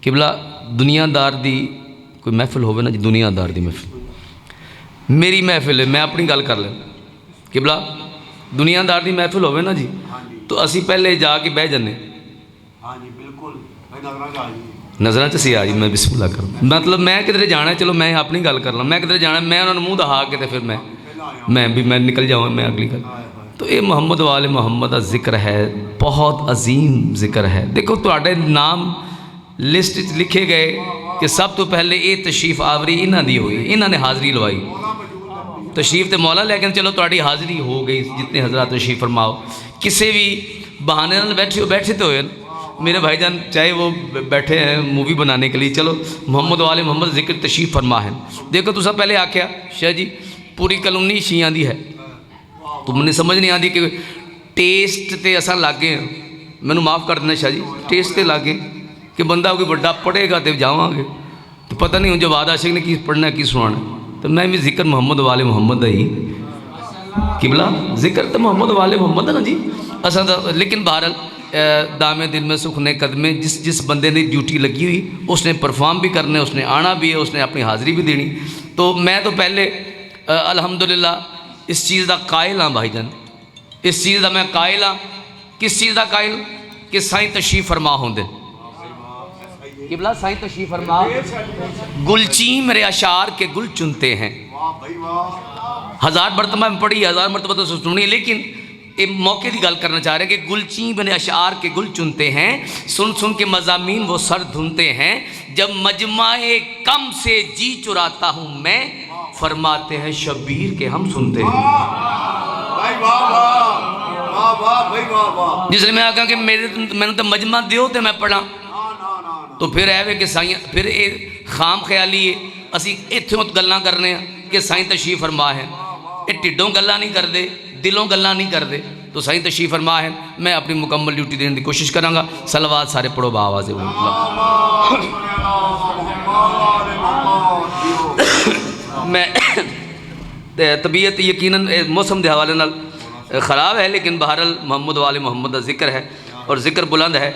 किबला दुनियादार दी कोई महफिल होवे ना जी, दुनियादार दी महफिल, मेरी महफिल है, मैं अपनी गल कर लें। किबला दुनियादार दी महफिल होवे ना जी, तो असी पहले जाके बह जाने, नज़र च सी आ जी, मैं बिस्मिल्लाह करूँ, मतलब मैं किधरे जाना है, चलो मैं अपनी गल कर ला, मैं किधरे जाना, मैं उन्होंने मुँह दहा के तो फिर मैं भी मैं निकल जाऊँ, मैं अगली गल। तो ये मुहम्मद वाले मुहम्मद का जिक्र है, बहुत अजीम जिक्र है। देखो तुहाडे नाम लिस्ट लिखे गए कि सब तो पहले ये तशरीफ आवरी इन्हां दी हुई, इन्हां ने हाज़री लवाई, तशरीफ तो मौला, लेकिन चलो तुहाडी हाज़री हो गई, जितने हज़रात तशरीफ फरमाओ, किसी भी बहाने नाल बैठे तो होए मेरे भाईजान, चाहे वो बैठे हैं मूवी बनाने के लिए, चलो मुहम्मद वाले मुहम्मद जिक्र तशरीफ फरमा है। देखो तुसा पहले आख्या शाह जी पूरी कलुमनी शियां दी है, तो मैंने समझ नहीं आती कि टेस्ट तो असा लागे, मैनू माफ़ कर देना शाह जी, टेस्ट तो लागे कि बंदा कोई बड़ा पढ़ेगा तो जावांगे, तो पता नहीं हूँ जवाद आशिक ने की पढ़ना की सुनाना, तो मैं भी जिक्र मुहम्मद वाले मुहम्मद ही, किबला जिक्र तो मुहम्मद वाले मुहम्मद है ना जी असा तो। लेकिन बहरहाल दामे दिल में सुख ने कदमे, जिस बंदे ने ड्यूटी लगी हुई उसने परफॉर्म भी करना, उसने आना भी है, उसने अपनी हाज़री भी देनी। तो मैं तो पहले अल्हम्दुलिल्लाह इस चीज़ का कायल हाँ भाईजान, इस चीज़ का मैं कायल हाँ। किस चीज़ का कायल कि साईं तशरीफ फरमा होंदे, किबला साईं तशरीफ फरमा, गुलची मेरे अशार के गुल चुनते हैं, हज़ार मरतबा में पढ़ी, हज़ार मरतबा तो सुनी, लेकिन एक मौके की गल करना चाह रहे हैं कि गुलची बने अशार के गुल चुनते हैं, सुन सुन के मज़ामीन वो सर धुनते हैं, जब मजमाए कम से जी चुराता हूँ मैं, फरमाते हैं शब्बीर के हम सुनते हैं। जिसलिए मैं आखा कि मैंने तो मजमा दियो तो मैं पढ़ा, तो फिर है कि साईं फिर ये खाम ख्याली है, असी इत्थों गल्लां करने कि साईं तशरीफ फरमा है, ये ढिडों गल्लां नहीं करते, दिलों गल्लां नहीं करते, तो साईं तशरीफ फरमा है। मैं अपनी मुकम्मल ड्यूटी देने की कोशिश करांगा। सलवात सारे पढ़ो बावाज़। मैं तबीयत यकीनन मौसम के हवाले नाल ख़राब है, लेकिन बहरहाल मोहम्मद वाले मोहम्मद का जिक्र है और जिक्र बुलंद है,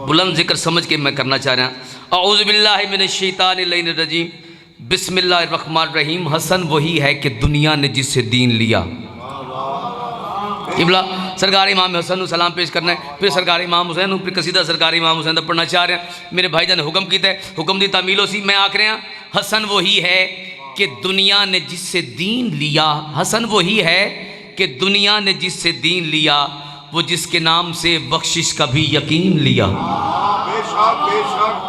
बुलंद जिक्र समझ के मैं करना चाह रहा। औज़ु बिल्लाहि मिनश शैतानिर रजीम, बिस्मिल्लाहिर रहमानिर रहीम। हसन वही है कि दुनिया ने जिससे दीन लिया। किबला सरकार इमाम हसन सलाम पेश करना है, फिर सरकार इमाम हुसैन, फिर कसीदा सरकार इमाम हुसैन का पढ़ना चाह रहे हैं। मेरे भाईजान ने हुक्म किया है, हुक्म की तामील सी मैं आख रहा। हसन वही है कि दुनिया ने जिससे दीन लिया, हसन वही है कि दुनिया ने जिससे दीन लिया, वो जिसके नाम से बख्शिश का भी यकीन लिया।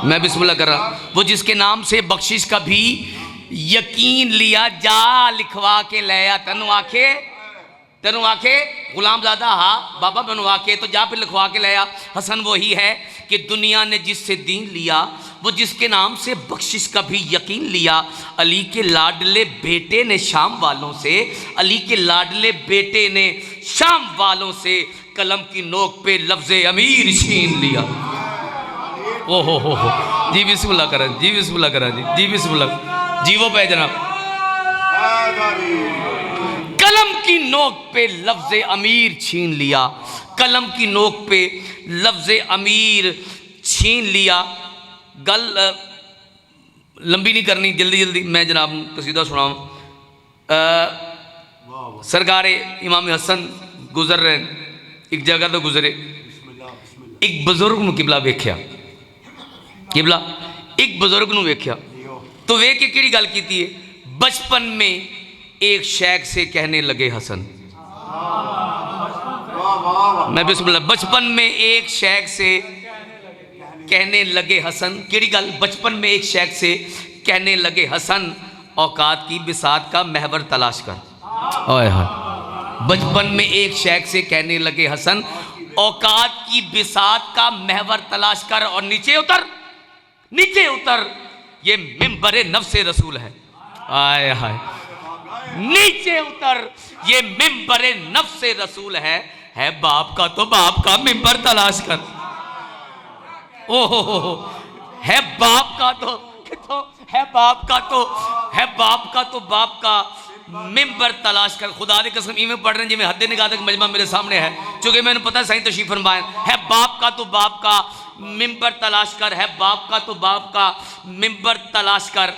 मैं बिस्मिल्लाह कर रहा, वो जिसके नाम से बख्शिश का भी यकीन लिया, जा लिखवा के लाया, तेनू आखे गुलामज़ादा हा बाबा बनवा के, तो जा फिर लिखवा के लाया। हसन वही है कि दुनिया ने जिससे दीन लिया, वो जिसके नाम से बख्शिश का भी यकीन लिया। अली के लाडले बेटे ने शाम वालों से, अली के लाडले बेटे ने शाम वालों से कलम की नोक पे लफ्ज़ अमीर छीन लिया। ओ हो जी बिस्मिल्लाह करा, जी बिस्मिल्लाह करा, जी बिस्मिल्लाह, जी वो पे जनाब। कलम की नोक पे लफ्ज़ अमीर छीन लिया, कलम की नोक पे लफ्ज़ अमीर छीन लिया। गल लंबी नहीं करनी, जल्दी जल्दी मैं जनाब कसीदा सुनाऊँ। सरकार इमाम हसन गुजर रहे, एक जगह तो गुजरे, एक बजुर्ग नूं किबला वेख्या, किबला एक बुजुर्ग नूं वेख्या, तो वेख के किहड़ी गल कीती है। बचपन में एक शेख से कहने लगे हसन, मैं बिस्मिल्लाह, बचपन में एक शेख से कहने लगे हसन, किहड़ी गल, बचपन में एक शेख से कहने लगे हसन, औकात की बिसात का महवर तलाश कर। ओए हाय, बचपन में एक शेख से कहने लगे हसन, औकात की बिसात का महवर तलाश कर, और नीचे उतर, नीचे उतर, ये मिंबरे नफ्से रसूल है। आय हाय, नीचे उतर, ये मिंबरे नफ्से रसूल है बाप का तो बाप का मिंबर तलाश कर। ओहो, है बाप का तो है बाप का तो है बाप का तो बाप का मिंबर तलाश कर। खुदा की कसम इवें पढ़ रहे हैं जिवें हद निगाह तक मजमा मेरे सामने है। चूँकि मैंने पता सही तशरीफ फरमाया है, बाप का तो बाप का मिंबर तलाश कर, है बाप का तो बाप का मिंबर तलाश कर।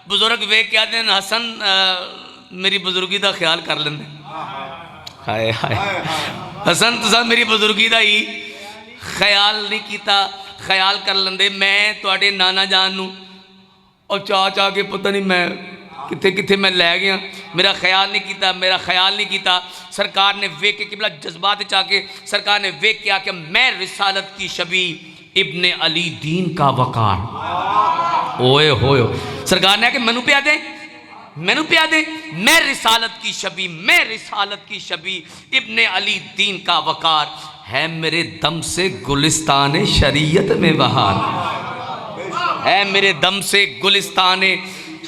बुजुर्ग वे क्या दिन हसन मेरी बुजुर्गी का ख्याल कर लेंदे। हाय हाय हसन तुसा मेरी बुजुर्गी का ही ख्याल नहीं किया, ख्याल कर लेंदे। मैं तुहाडे नाना जान नूं और चाह के पता नहीं मैं किथे किथे मैं लै गया, मेरा ख्याल नहीं किया, मेरा ख्याल नहीं किया। सरकार ने वेख के किबला जज्बात चाके सरकार ने वेख के आके मैं रिसालत की शबी इब्ने अली दीन का वकार। ओए होए सरकार ने आके मैनू पिया दे, मैनू पिया दे। मैं रिसालत की शबी, मैं रिसालत की शबी इब्ने अली दीन का वकार है, मेरे दम से गुलिस्तान शरीयत में बहार है, मेरे दम से गुलिस्तान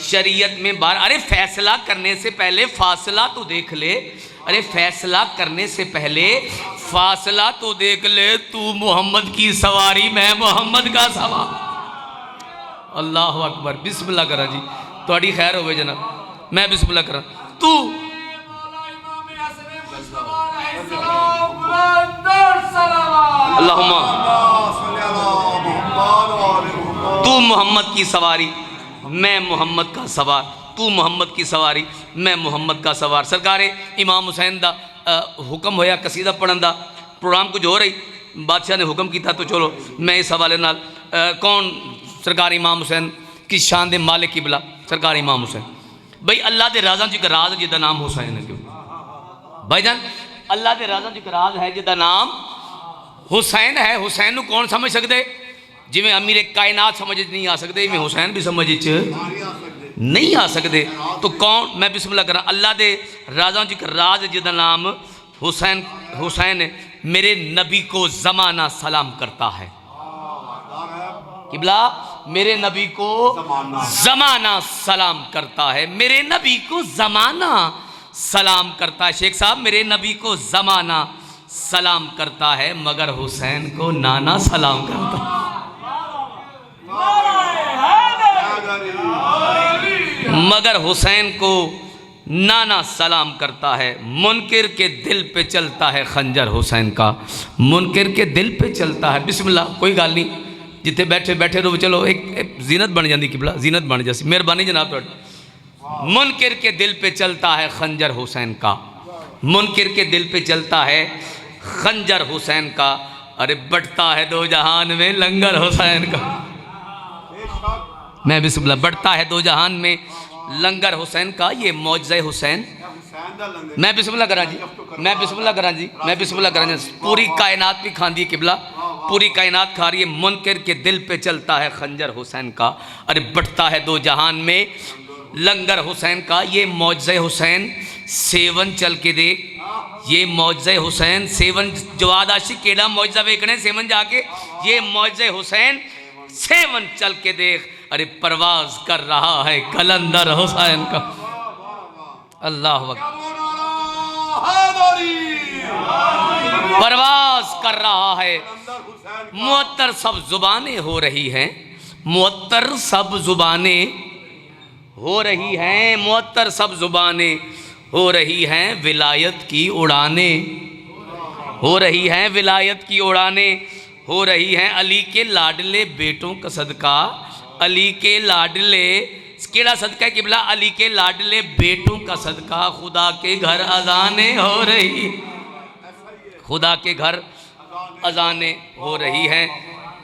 शरीयत में बाहर। अरे फैसला करने से पहले फासला तो देख ले, अरे फैसला करने से पहले फासला तो देख ले। तू मोहम्मद की सवारी, मैं मोहम्मद का सवार। अल्लाह अकबर। बिस्मिल्लाह करा जी, थोड़ी खैर होवे जनाब। मैं बिस्मिल्लाह करा। तू अल्लाहुम्मा तू मोहम्मद की सवारी, मैं मोहम्मद का सवार। तू मोहम्मद की सवारी, मैं मोहम्मद का सवार। सरकार इमाम हुसैन का हुक्म होया कसीदा पढ़न का। प्रोग्राम कुछ हो रही, बादशाह ने हुक्म किया तो चलो मैं इस हवाले नाल कौन सरकार इमाम हुसैन की शान दे मालिक किबला सरकार इमाम हुसैन। भाई अल्लाह के राजा च एक राज जिदा नाम हुसैन है। क्यों भाईजान अल्लाह के राजा च एक राज है जिदा नाम हुसैन है। हुसैन को कौन समझ सकते? जिमें अमीर कायनात समझ नहीं आ सकते, इवें हुसैन भी समझ नहीं आ सकते। तो कौन? मैं बिस्मिल्लाह करा। अल्लाह के राजा च एक राज जिदा नाम हुसैन। हुसैन मेरे नबी को ज़माना सलाम करता है। किबला मेरे नबी को ज़माना सलाम करता है, मेरे नबी को ज़माना सलाम करता है। शेख साहब मेरे नबी को ज़माना सलाम करता है, मगर हुसैन को नाना सलाम करता है। मगर हुसैन को नाना सलाम करता है। मुनकिर के दिल पे चलता है खंजर हुसैन का, मुनकिर के दिल पे चलता है। बिस्मिल्लाह कोई गल नहीं, जिथे बैठे बैठे रहो। चलो एक जीनत बन जाती किबला, जीनत बन जाती। मेहरबानी जनाब तुहाडी। मुनकिर के दिल पे चलता है खंजर हुसैन का, मुनकिर के दिल पे चलता है खंजर हुसैन का। अरे बढ़ता है दो जहान में लंगर हुसैन का। मैं बिस्मिल्लाह। बढ़ता है दो जहान में लंगर हुसैन का, ये मौजज़े हुसैन। मैं बिस्मिल्लाह करा जी, मैं बिस्मिल्लाह करा जी, मैं बिस्मिल्लाह करा जी। पूरी कायनात भी खांदी है किबला, पूरी कायनात खा रही है। मुनकिर के दिल पे चलता है खंजर हुसैन का। अरे बढ़ता है दो जहान में लंगर हुसैन का, ये मौजज़े हुसैन। सेवन चल के देख, ये मौजज़े हुसैन। सेवन जवाद आशिक केड़ा मौजज़ा वेखने सेवन जाके, ये मौजज़े हुसैन। सेवन चल के देख, अरे परवाज कर रहा है कलंदर हुसैन का। अल्लाह अकबर। परवाज कर रहा है। मुअत्तर सब जुबानें हो रही हैं, मुअत्तर सब जुबानें हो रही हैं, मुअत्तर सब जुबानें हो रही हैं। विलायत की उड़ानें हो रही हैं, विलायत की उड़ानें हो रही हैं। अली के लाडले बेटों का सदका, अली के लाडले केड़ा सदका है किबला? अली के लाडले बेटों का सदका। खुदा के घर अजानें हो रही, खुदा के घर अजानें हो रही हैं।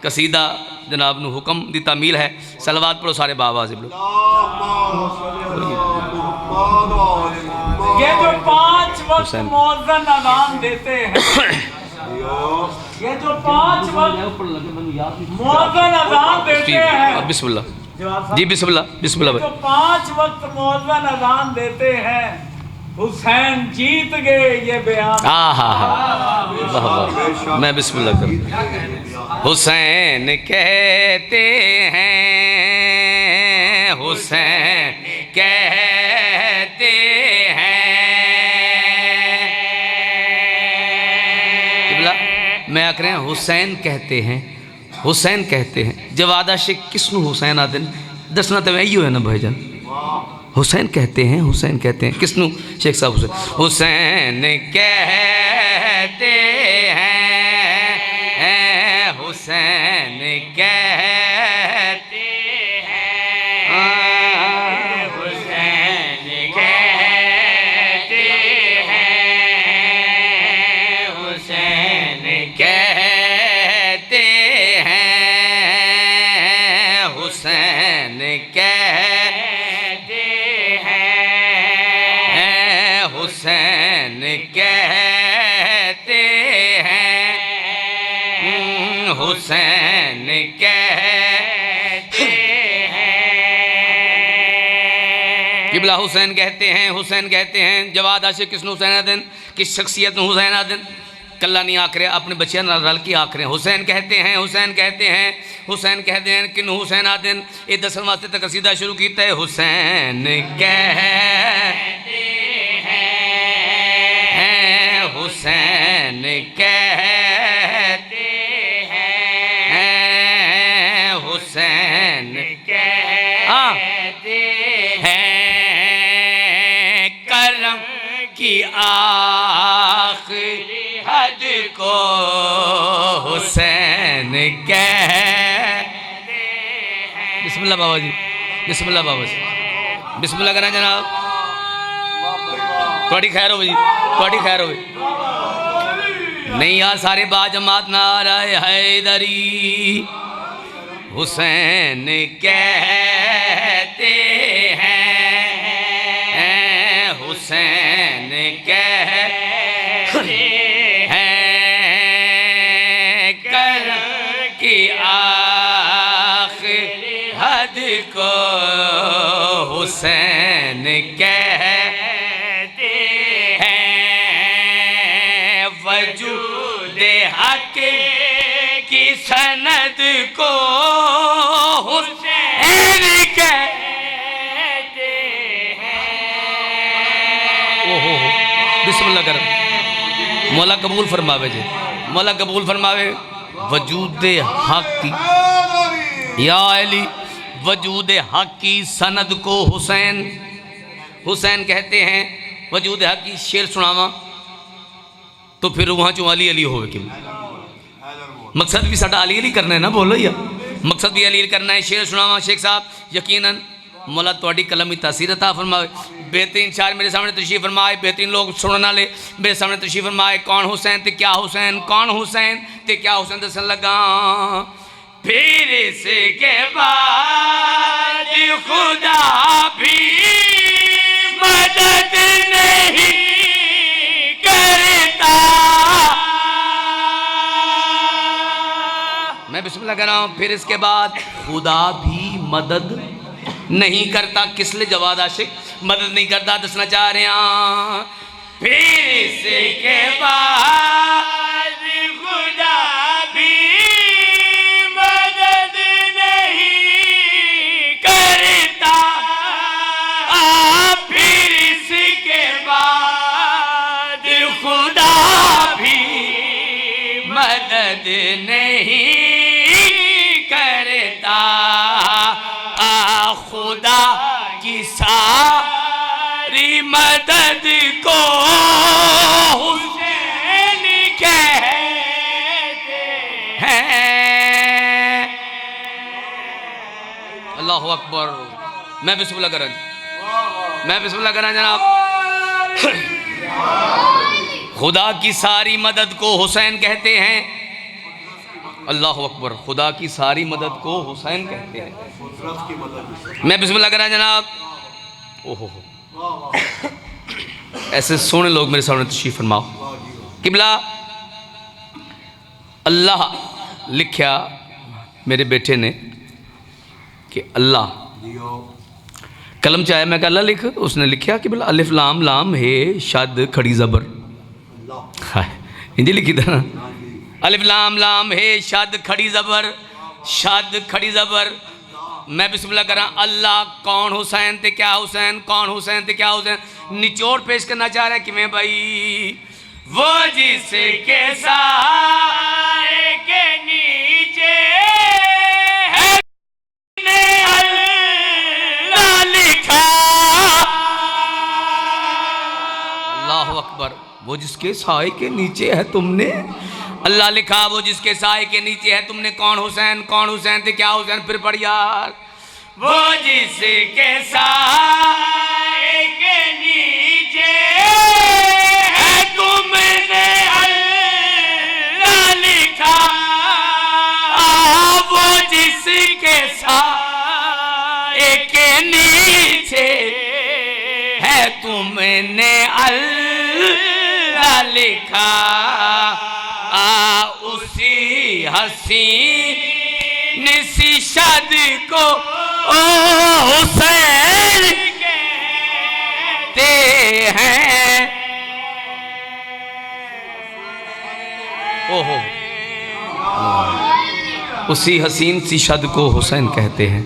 कसीदा जनाब नू हुक्म दी तामील है। सलवात पढ़ो सारे बाबा से बोलो। ये जो 5 वक्त मौज़न अज़ान देते हैं, ये जो 5 वक्त मौज़न अज़ान देते हैं, बिस्मिल्लाह जी, बिस्मिल्लाह बिस्मिल्लाह। जो 5 वक्त मौज़न अज़ान देते हैं, हुसैन जीत गए ये बयान। मैं बिस्मिल्लाह करूँ। हुसैन कहते हैं, हुसैन कहते हैं। मैं आख रहे हैं हुसैन कहते हैं, हुसैन कहते हैं। जवाद आशिक किसनू हुसैन आते हैं? दसना तो यही है ना भाईजान। हुसैन कहते हैं, हुसैन कहते हैं, किसनु शेख साहब हुसैन, हुसैन कहते हैं, हुसैन कहते हैं, हुसैन कहते हैं, हुसैन कहते हैं, हुसैन कहते हैं, हुसैन कहते हैं, हुसैन कहते हैं। किबला हुसैन कहते हैं, हुसैन कहते हैं। जवाद आशिक किसनु हुसैन आदन, किस शख्सियत में हुसैन आदन, कल्ला नहीं आख रहे, अपने बच्चे नाल रल के आख रहे हैं। हुसैन कहते हैं, हुसैन कहते हैं, हुसैन कहते हैं। किन हुसैन आदन ये दसन वास्ते तक कसीदा शुरू किया है। हुसैन कहते हैं, हुसैन कहते हैं, हुसैन कहते हैं। करम की आखिरी हद को हुसैन कहते हैं। बिस्मिल्लाह बाबा जी, बिस्मिल्लाह बाबा जी, बिस्मिल्लाह करना जनाब। थोड़ी खैर हो जी, थोड़ी खैर हो। नहीं यार सारे बाजमात नाराए हैदरी। हुसैन कहते हैं, हुसैन कहते हैं। करम की आखिरी हद को हुसैन कहते हैं। वजूद हक की सनद को हुसैन कहते हैं। ओहो बिस्मिल्लाह कर, मौला कबूल फरमावे जी, मौला कबूल फरमावे। वजूद हक की या अली, वजूद हक की सनद को हुसैन, हुसैन कहते हैं। वजूद हक की शेर सुनावा तो फिर वहाँ चो अली अली होवे कि मकसद भी साडा अली अली करना है ना, बोलो या मकसद भी अली अली करना है। शेर सुनावा शेख साहब, यकीनन मौला तुहाडी कलम की तासीर अता फरमावे। बेहतरीन शायर मेरे सामने तशरीफ फरमाए, बेहतरीन लोग सुनने वाले मेरे सामने तशरीफ फरमाए। कौन हुसैन ते क्या हुसैन, कौन हुसैन ते क्या हुसैन दसन लगा। फिर इसके बाद खुदा भी मदद नहीं करता। मैं बिस्मिल्लाह कर रहा हूँ। फिर इसके बाद खुदा भी मदद नहीं करता। किस लिए जवाद आशिक मदद नहीं करता दसना चाह रहे हैं। फिर इसके बाद खुदा भी मदद नहीं करता। फिर इसके बाद खुदा भी मदद नहीं करता। खुदा की सारी मदद को हुसैन कहते हैं। अल्लाह अकबर। मैं बिस्मिल्लाह करा, मैं बिस्मिल्लाह करा जनाब। खुदा की सारी मदद को हुसैन कहते हैं। अल्लाह अकबर। खुदा की सारी मदद को हुसैन कहते हैं। मैं बिस्मिल्लाह करा जनाब। ओहो ऐसे सोने लोग मेरे सामने तशरीफ फरमाओ। किबला अल्लाह लिखा मेरे बेटे ने कि अल्लाह कलम चाहे, मैं कहा अल्लाह लिख, उसने लिखा कि बोला अलिफ लाम लाम हे शद खड़ी ज़बर। हिंदी लिखी था ना, अलिफ लाम लाम हे शद खड़ी ज़बर, शद खड़ी ज़बर। मैं बिस्मिल्लाह करा। अल्लाह कौन हुसैन ते क्या हुसैन, कौन हुसैन ते क्या हुसैन। निचोड़ पेश करना चाह रहे हैं कि मैं भाई वो जिसके साए के नीचे है अल्लाह लिखा वो जिसके साए के नीचे है तुमने, अल्लाह लिखा वो जिसके साए के नीचे है तुमने। कौन हुसैन थे, क्या हुसैन? फिर पढ़ यार। वो जिसके साए के नीचे है तुमने अल्लाह लिखा, वो जिसके साए के नीचे है तुमने अल्लाह लिखा। उसी हसीन सी शद को ओ हुसैन कहते हैं। ओहो, उसी हसीन सी शद को हुसैन कहते हैं।